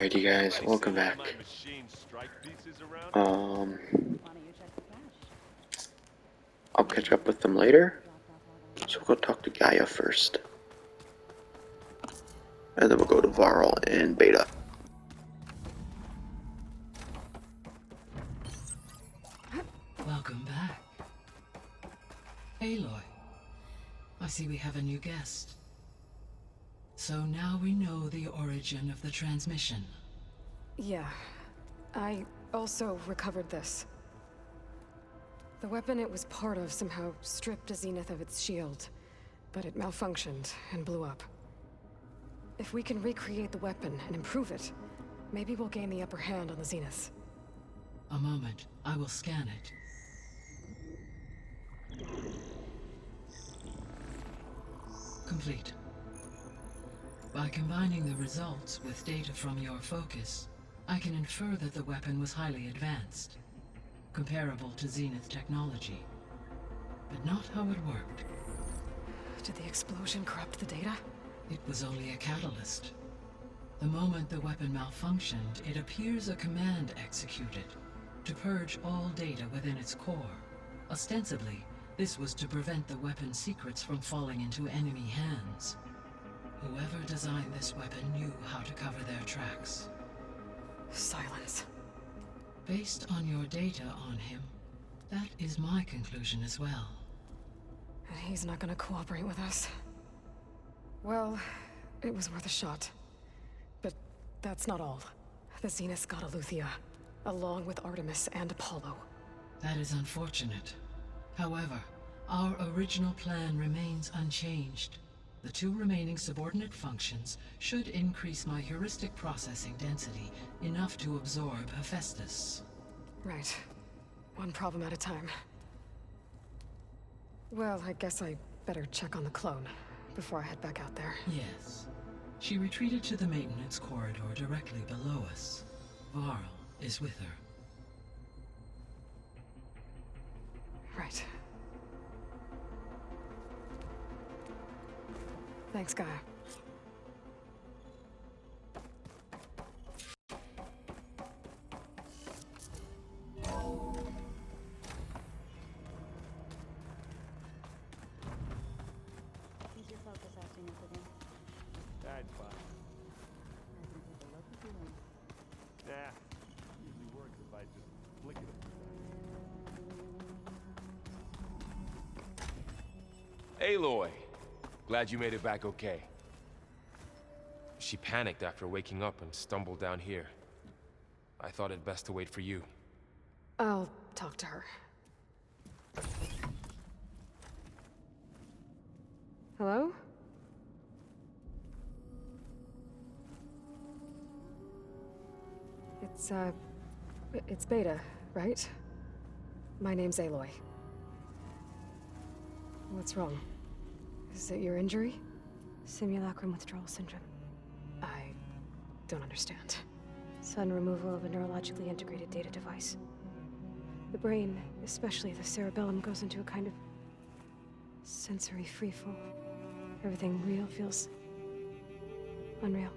Alrighty guys, welcome back. Um, I'll catch up with them later. So we'll go talk to Gaia first. And then we'll go to Varl and Beta. Welcome back. Aloy, I see we have a new guest. So now we know the origin of the transmission. Yeah. I also recovered this. The weapon it was part of somehow stripped Zenith of its shield, but it malfunctioned and blew up. If we can recreate the weapon and improve it, maybe we'll gain the upper hand on the Zeniths. A moment, I will scan it. Complete. By combining the results with data from your focus, I can infer that the weapon was highly advanced, comparable to Zenith technology, but not how it worked. Did the explosion corrupt the data? It was only a catalyst. The moment the weapon malfunctioned, it appears a command executed to purge all data within its core. Ostensibly, this was to prevent the weapon's secrets from falling into enemy hands. Whoever designed this weapon knew how to cover their tracks. Silence. Based on your data on him, that is my conclusion as well. And he's not gonna cooperate with us. Well, it was worth a shot. But that's not all. The Zeniths got Aletheia, along with Artemis and Apollo. That is unfortunate. However, our original plan remains unchanged. The two remaining subordinate functions should increase my heuristic processing density enough to absorb Hephaestus. Right. One problem at a time. Well, I guess I better check on the clone before I head back out there. Yes. She retreated to the maintenance corridor directly below us. Varl is with her. Right. Thanks, Gaia. Use your focus acting up again. That's fine. I can take a look if you want. Nah. Usually works if I just flick it a few times. Aloy! Glad you made it back okay. She panicked after waking up and stumbled down here. I thought it best to wait for you. I'll talk to her. Hello? It's Beta, right? My name's Aloy. What's wrong? Is it your injury? Simulacrum withdrawal syndrome. I don't understand. Sudden removal of a neurologically integrated data device. The brain, especially the cerebellum, goes into a kind of sensory freefall. Everything real feels unreal.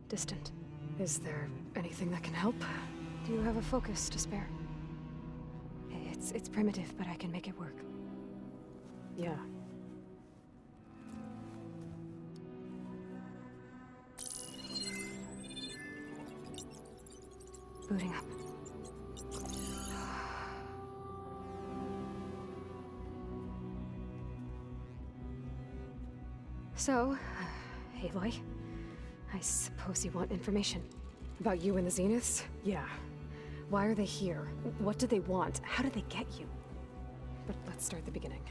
Distant. Is there anything that can help? Do you have a focus to spare? It's primitive, but I can make it work. Yeah. Booting up. So, Aloy, I suppose you want information. About you and the Zeniths? Yeah. Why are they here? What do they want? How did they get you? But let's start at the beginning.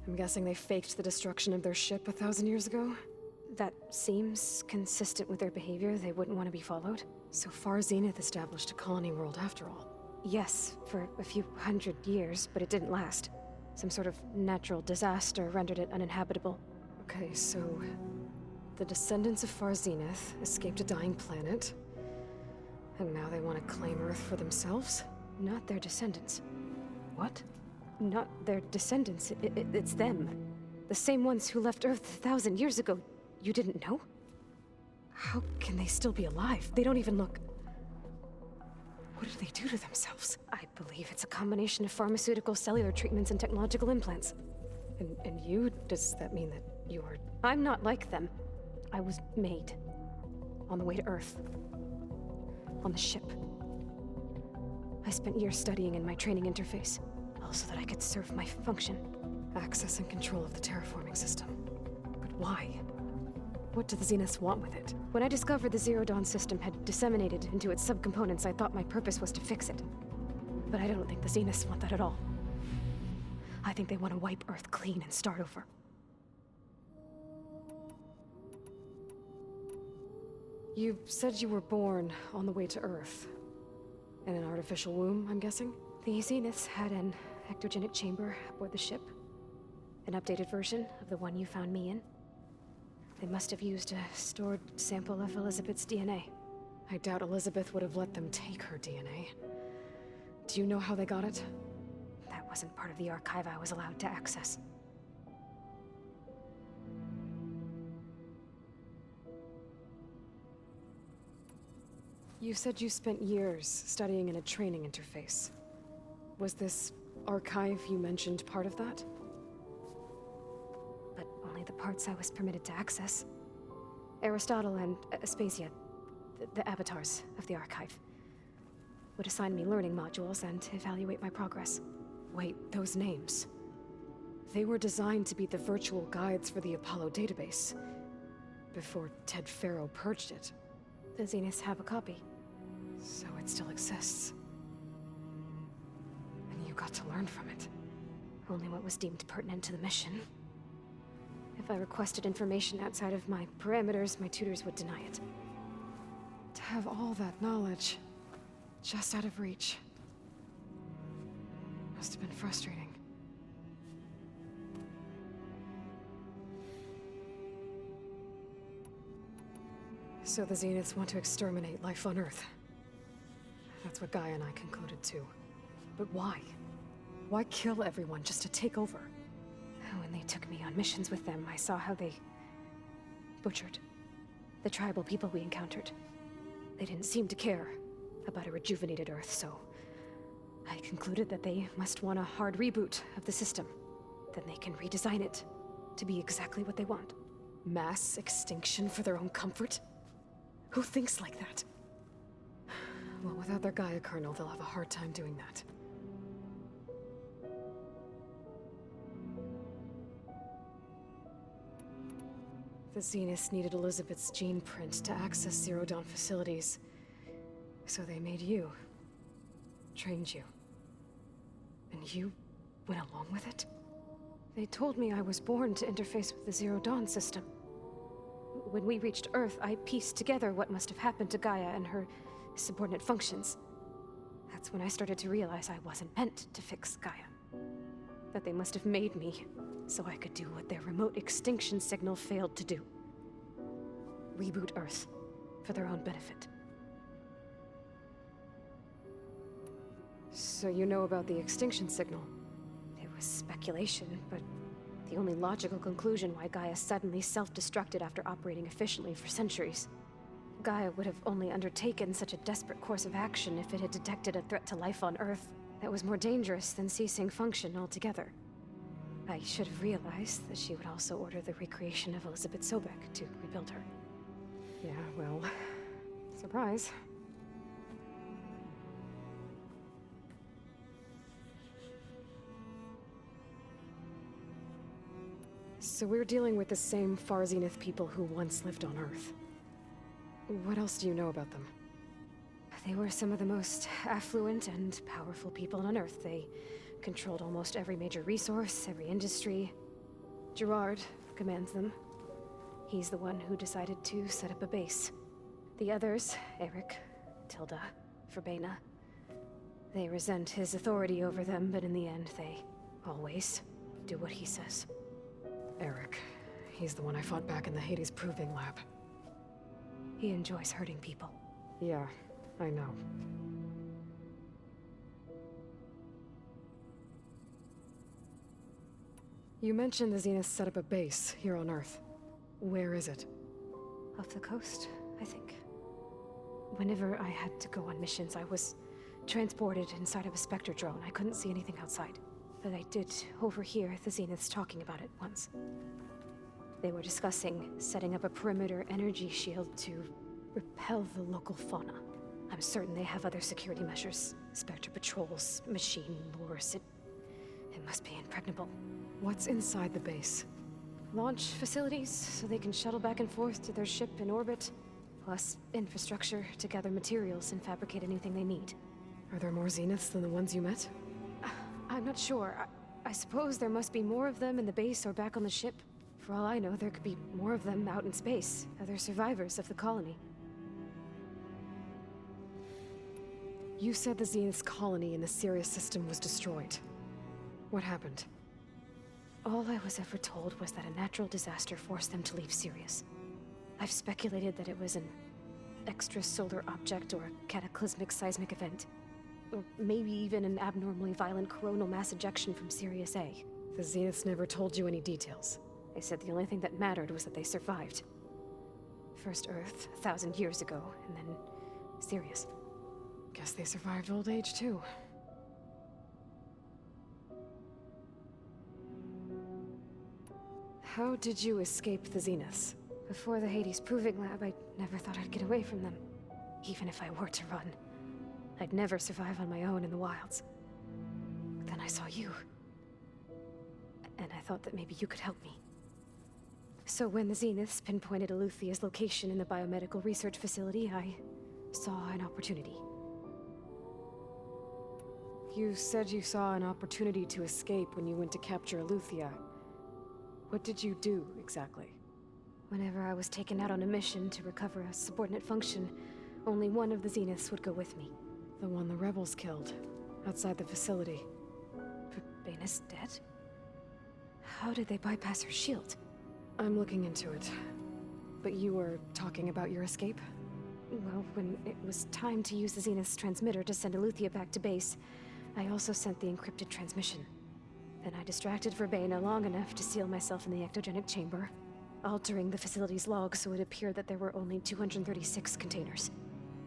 I'm guessing they faked the destruction of their ship 1,000 years ago? That seems consistent with their behavior. They wouldn't want to be followed. So far, Zenith established a colony world after all. Yes, for a few hundred years, but it didn't last. Some sort of natural disaster rendered it uninhabitable. Okay, so the descendants of Far Zenith escaped a dying planet, and now they want to claim Earth for themselves? Not their descendants. What? Not their descendants. It's them. The same ones who left Earth 1,000 years ago. You didn't know? How can they still be alive? They don't even look... What did they do to themselves? I believe it's a combination of pharmaceutical, cellular treatments, and technological implants. And you? Does that mean that you are... I'm not like them. I was made. On the way to Earth. On the ship. I spent years studying in my training interface, all so that I could serve my function. Access and control of the terraforming system. But why? What do the Zeniths want with it? When I discovered the Zero Dawn system had disseminated into its subcomponents, I thought my purpose was to fix it. But I don't think the Zeniths want that at all. I think they want to wipe Earth clean and start over. You said you were born on the way to Earth. In an artificial womb, I'm guessing? The Zeniths had an ectogenic chamber aboard the ship. An updated version of the one you found me in. They must have used a stored sample of Elizabeth's DNA. I doubt Elizabeth would have let them take her DNA. Do you know how they got it? That wasn't part of the archive I was allowed to access. You said you spent years studying in a training interface. Was this archive you mentioned part of that? But only the parts I was permitted to access. Aristotle and Aspasia, the avatars of the archive, would assign me learning modules and evaluate my progress. Wait, those names. They were designed to be the virtual guides for the Apollo database. Before Ted Faro purged it. The Zeniths have a copy. So it still exists. And you got to learn from it. Only what was deemed pertinent to the mission. If I requested information outside of my parameters, my tutors would deny it. To have all that knowledge, just out of reach. Must have been frustrating. So the Zeniths want to exterminate life on Earth. That's what Gaia and I concluded too. But why? Why kill everyone just to take over? When they took me on missions with them, I saw how they butchered the tribal people we encountered. They didn't seem to care about a rejuvenated Earth, so I concluded that they must want a hard reboot of the system. Then they can redesign it to be exactly what they want. Mass extinction for their own comfort? Who thinks like that? Well, without their Gaia kernel, they'll have a hard time doing that. The Zeniths needed Elizabeth's gene print to access Zero Dawn facilities. So they made you. Trained you. And you went along with it? They told me I was born to interface with the Zero Dawn system. When we reached Earth, I pieced together what must have happened to Gaia and her subordinate functions. That's when I started to realize I wasn't meant to fix Gaia. That they must have made me so I could do what their remote extinction signal failed to do. Reboot Earth for their own benefit. So you know about the extinction signal? It was speculation, but the only logical conclusion why Gaia suddenly self-destructed after operating efficiently for centuries. Gaia would have only undertaken such a desperate course of action if it had detected a threat to life on Earth that was more dangerous than ceasing function altogether. I should have realized that she would also order the recreation of Elizabeth Sobek to rebuild her. Yeah, well, surprise. So we're dealing with the same Far Zenith people who once lived on Earth. What else do you know about them? They were some of the most affluent and powerful people on Earth. They controlled almost every major resource, every industry. Gerard commands them. He's the one who decided to set up a base. The others, Eric, Tilda, Verbena, they resent his authority over them, but in the end, they always do what he says. Eric. He's the one I fought back in the Hades Proving Lab. He enjoys hurting people. Yeah, I know. You mentioned the Zeniths set up a base here on Earth. Where is it? Off the coast I think. Whenever I had to go on missions, I was transported inside of a Spectre drone. I couldn't see anything outside. But I did overhear the Zeniths talking about it once. They were discussing setting up a perimeter energy shield to repel the local fauna. I'm certain they have other security measures. Spectre patrols, machine lures. It must be impregnable. What's inside the base? Launch facilities, so they can shuttle back and forth to their ship in orbit. Plus, infrastructure to gather materials and fabricate anything they need. Are there more Zeniths than the ones you met? I'm not sure. I suppose there must be more of them in the base or back on the ship. For all I know, there could be more of them out in space. Other survivors of the colony. You said the Zenith's colony in the Sirius system was destroyed. What happened? All I was ever told was that a natural disaster forced them to leave Sirius. I've speculated that it was an extrasolar object or a cataclysmic seismic event. Or maybe even an abnormally violent coronal mass ejection from Sirius A. The Zeniths never told you any details. They said the only thing that mattered was that they survived. First Earth, 1,000 years ago, and then Sirius. Guess they survived old age, too. How did you escape the Zeniths? Before the Hades Proving Lab, I never thought I'd get away from them. Even if I were to run. I'd never survive on my own in the wilds. But then I saw you. And I thought that maybe you could help me. So when the Zeniths pinpointed Eluthia's location in the biomedical research facility, I saw an opportunity. You said you saw an opportunity to escape when you went to capture Eluthia. What did you do, exactly? Whenever I was taken out on a mission to recover a subordinate function, only one of the Zeniths would go with me. The one the rebels killed, outside the facility. Baina's dead? How did they bypass her shield? I'm looking into it. But you were talking about your escape? Well, when it was time to use the Zenith's transmitter to send Eluthia back to base, I also sent the encrypted transmission. Then I distracted Verbena long enough to seal myself in the ectogenic chamber, altering the facility's log so it appeared that there were only 236 containers.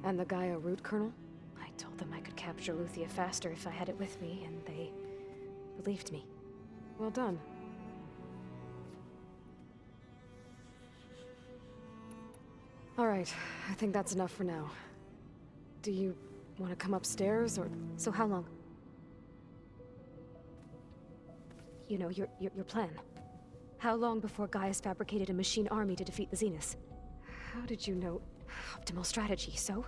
And the Gaia root kernel? I told them I could capture Eluthia faster if I had it with me, and they believed me. Well done. Alright, I think that's enough for now. Do you want to come upstairs, or...? So how long? You know, your plan. How long before Gaia's fabricated a machine army to defeat the Zeniths? How did you know? Optimal strategy, so?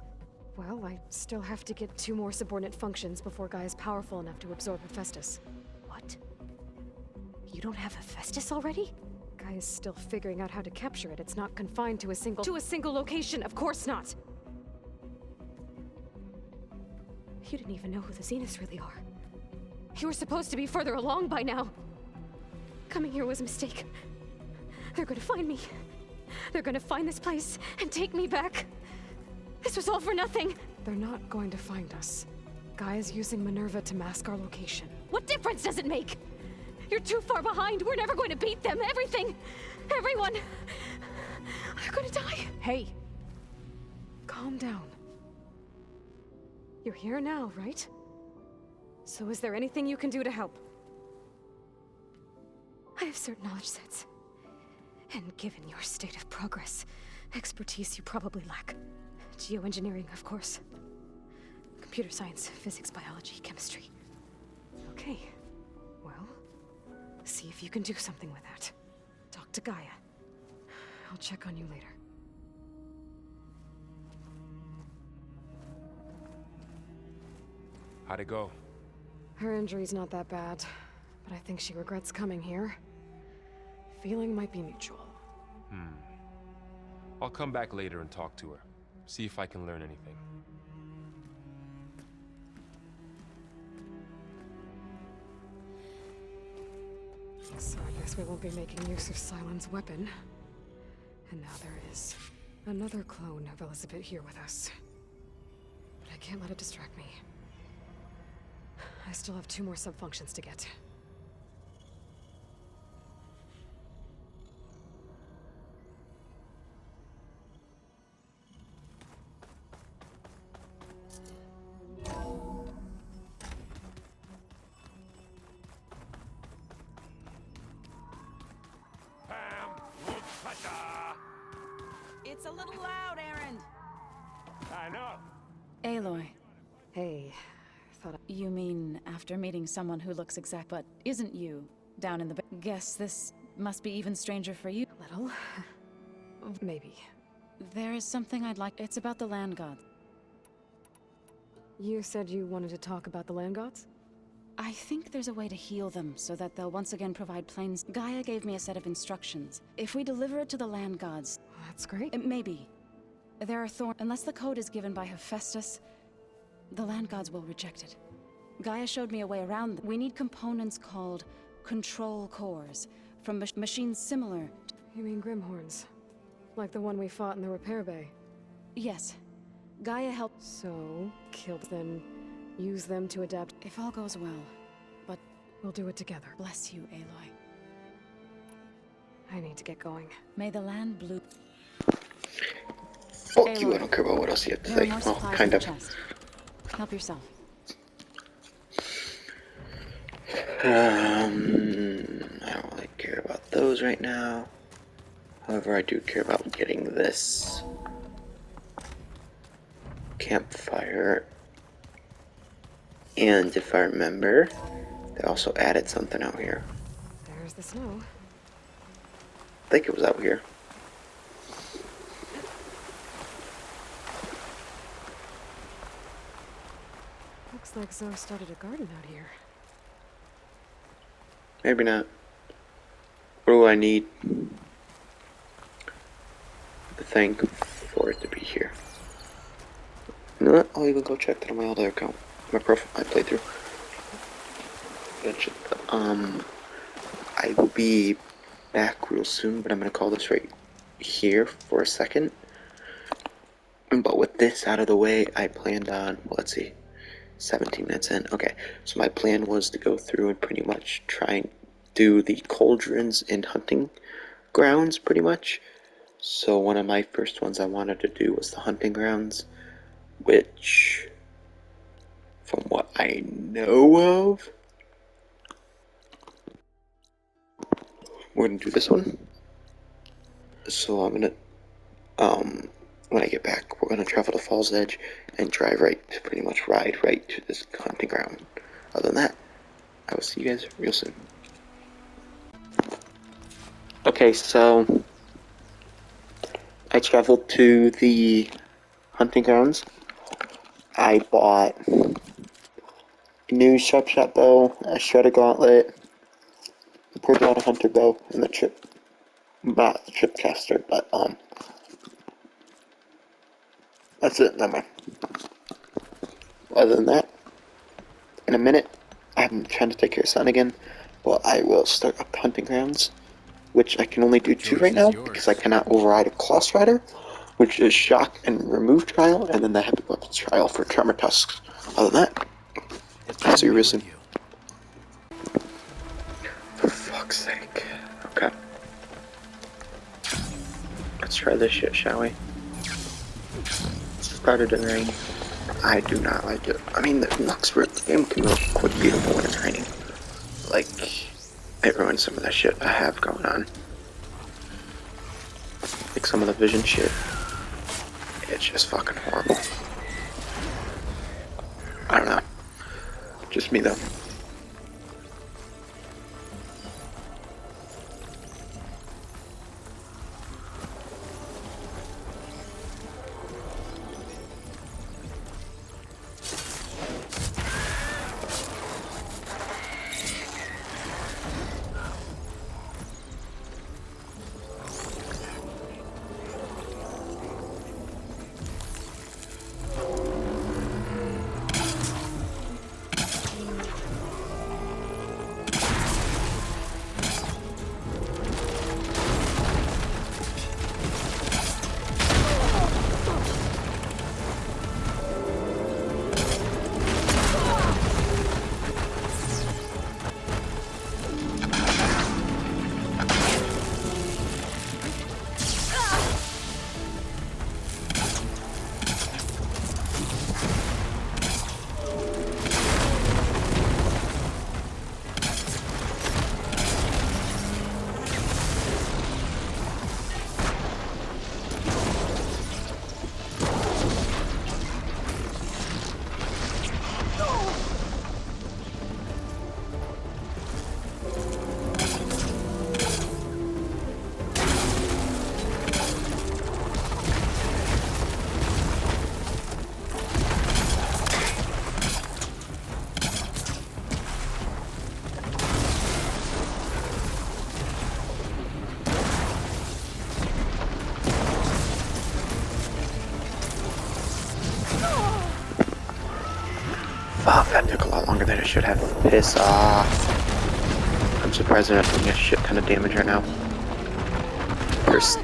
Well, I still have to get 2 more subordinate functions before Gaia's powerful enough to absorb Hephaestus. What? You don't have Hephaestus already? Gaia's still figuring out how to capture it. It's not confined to a single... To a single location, of course not! You didn't even know who the Zeniths really are. You were supposed to be further along by now. Coming here was a mistake. They're gonna find me. They're gonna find this place and take me back. This was all for nothing. They're not going to find us. Gaia's using Minerva to mask our location. What difference does it make? You're too far behind. We're never going to beat them. Everything, everyone, are gonna die. Hey! Calm down. You're here now, right? So is there anything you can do to help? I have certain knowledge sets. And given your state of progress, expertise you probably lack. Geoengineering, of course. Computer science, physics, biology, chemistry. Okay. Well, see if you can do something with that. Talk to Gaia. I'll check on you later. How'd it go? Her injury's not that bad, but I think she regrets coming here. Feeling might be mutual. I'll come back later and talk to her. See if I can learn anything. So I guess we won't be making use of Sylens' weapon. And now there is another clone of Elizabeth here with us. But I can't let it distract me. I still have 2 more subfunctions to get. Aloy, Hey, thought you mean after meeting someone who looks exact but isn't you down in the guess this must be even stranger for you. a little. Maybe. There is something I'd like. It's about the land gods. You said you wanted to talk about the land gods? I think there's a way to heal them so that they'll once again provide plains. Gaia gave me a set of instructions. If we deliver it to the land gods, That's great. maybe. There are thorns. Unless the code is given by Hephaestus, the land gods will reject it. Gaia showed me a way around them. We need components called control cores from machines similar. You mean Grimhorns? Like the one we fought in the repair bay? Yes. Gaia helped. So, kill then use them to adapt. If all goes well. But We'll do it together. bless you, Aloy. I need to get going. May the land blue. Fuck you, I don't care about what else you have to There are say. more Well, supplies in kind the of. chest. Help yourself. I don't really care about those right now. However, I do care about getting this campfire. And if I remember, they also added something out here. There's the snow. I think it was out here. Looks like Zoe started a garden out here. Maybe not. What do I need? The thing for it to be here. You know what? I'll even go check that on my other account. My playthrough. That shit. I will be back real soon, but I'm gonna call this right here for a second. But with this out of the way, I planned on, well, let's see, 17 minutes in. Okay, so my plan was to go through and pretty much try and do the cauldrons and hunting grounds, pretty much. So one of my first ones I wanted to do was the hunting grounds, which, from what I know of, we're gonna do this one. So I'm gonna, when I get back, we're gonna travel to Falls Edge and drive right, pretty much ride right to this hunting ground. Other than that, I will see you guys real soon. Okay, so I traveled to the hunting grounds. I bought a new sharp shot bow, a shredder gauntlet, a portable hunter bow, and the trip, not the trip caster, but that's it. Never mind. Other than that, in a minute, I'm trying to take care of Son again. Well, I will start up the hunting grounds, which I can only do 2 right now because I cannot override a Kloss Rider, which is shock and remove trial, and then the heavy weapons trial for Tremor Tusks. Other than that, I'll see you real soon. For fuck's sake. Okay. Let's try this shit, shall we? It started to rain. I do not like it. I mean, the game can look quite beautiful when it's raining. Like, it ruins some of that shit I have going on. Like some of the vision shit. It's just fucking horrible. I don't know. Just me though. That took a lot longer than it should have. Piss off. I'm surprised they're not doing a shit ton of damage right now.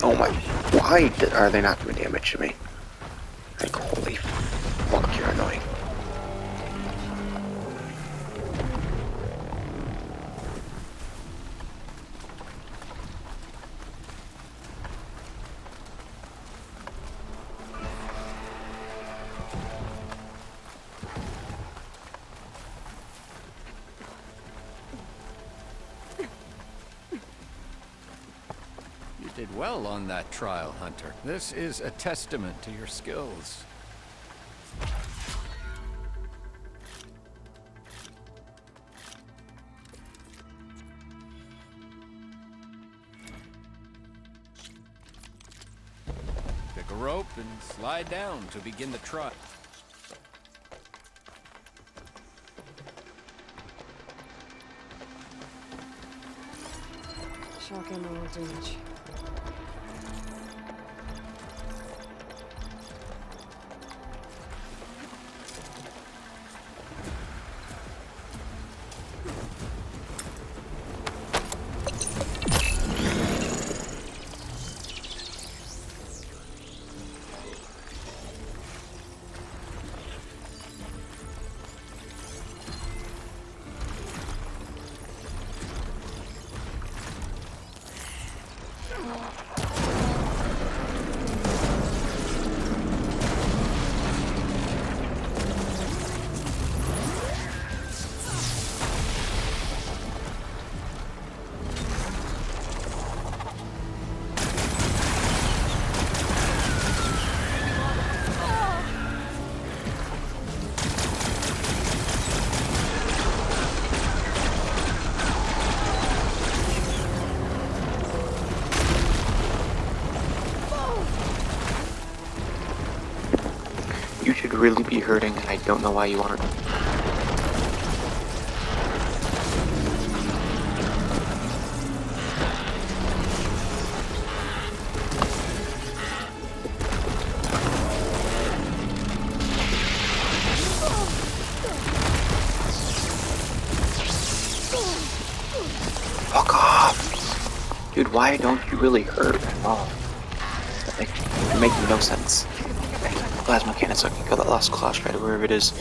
Oh my... Why are they not doing damage to me? Like, holy fuck, you're annoying. You did well on that trial, Hunter. This is a testament to your skills. Pick a rope and slide down to begin the trial. Shock ammo won't do much. You should really be hurting, and I don't know why you aren't. Fuck off! Dude, why don't you really hurt at all? Like, you're making no sense. Plasma cannon so I can kill that last Claw Strider wherever it is.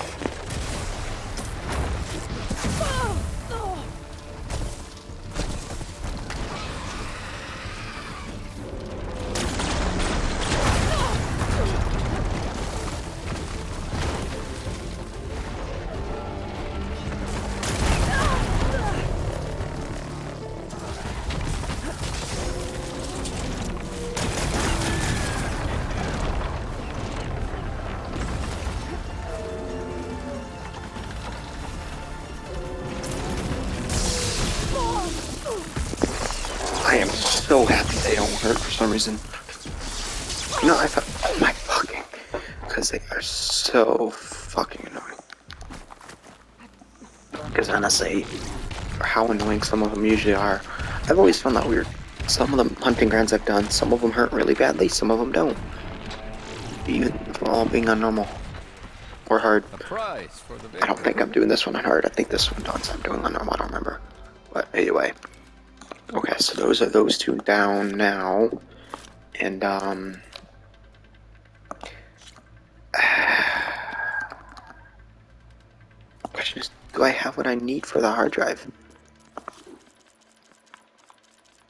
I am so happy they don't hurt for some reason. You know, I thought, oh my fucking, because they are so fucking annoying. Because honestly, for how annoying some of them usually are, I've always found that weird. Some of the hunting grounds I've done, some of them hurt really badly, some of them don't. Even for all being on normal or hard. A prize for the I don't think I'm doing this one on hard. I think this one I'm doing on normal. I don't remember. But anyway. Okay, so those are those two down now. And, question is, do I have what I need for the hard drive?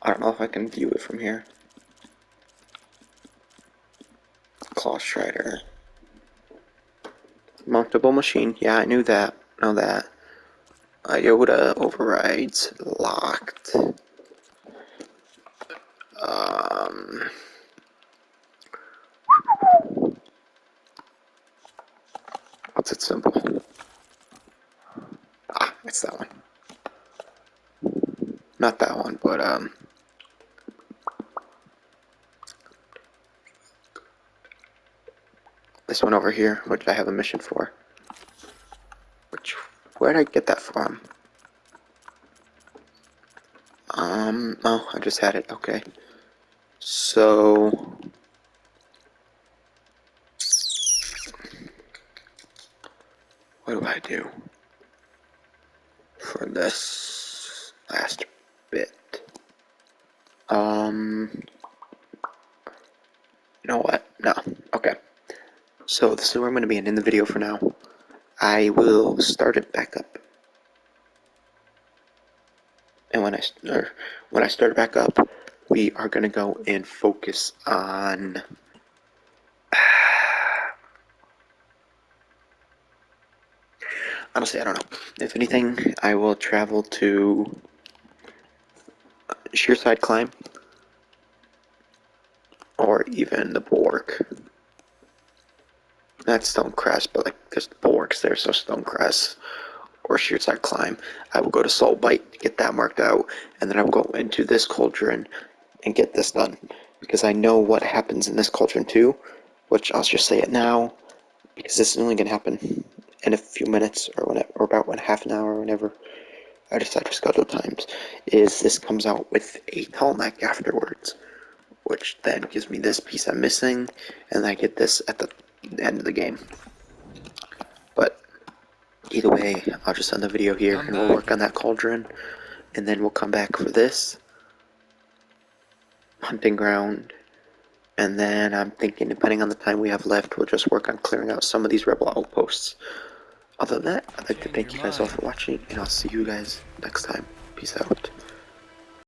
I don't know if I can view it from here. Claw Strider. Mountable machine. Yeah, I knew that. Know that. Iota overrides locked. What's its symbol? Ah, it's that one. Not that one, but this one over here, which I have a mission for. Where did I get that from? Oh, I just had it, okay. So... what do I do? for this last bit. You know what? No. Okay. So this is where I'm going to be ending the video for now. I will start it back up. And when I start it back up, we are going to go and focus on... Honestly, I don't know. If anything, I will travel to Shearside Climb, or even the Bulwark. That's Stonecrest, but like, because the Bulwark's there, so Stonecrest or Shearside Climb. I will go to Saltbite to get that marked out, and then I will go into this cauldron and get this done. Because I know what happens in this cauldron too, which I'll just say it now, because this is only going to happen in a few minutes, or whenever, or about half an hour, whenever I decide to schedule times, is this comes out with a Telmech afterwards, which then gives me this piece I'm missing, and I get this at the end of the game. But either way, I'll just end the video here, and we'll work on that cauldron, and then we'll come back for this hunting ground, and then I'm thinking, depending on the time we have left, we'll just work on clearing out some of these rebel outposts. Other than that, I'd like to thank you guys all for watching, and I'll see you guys next time. Peace out.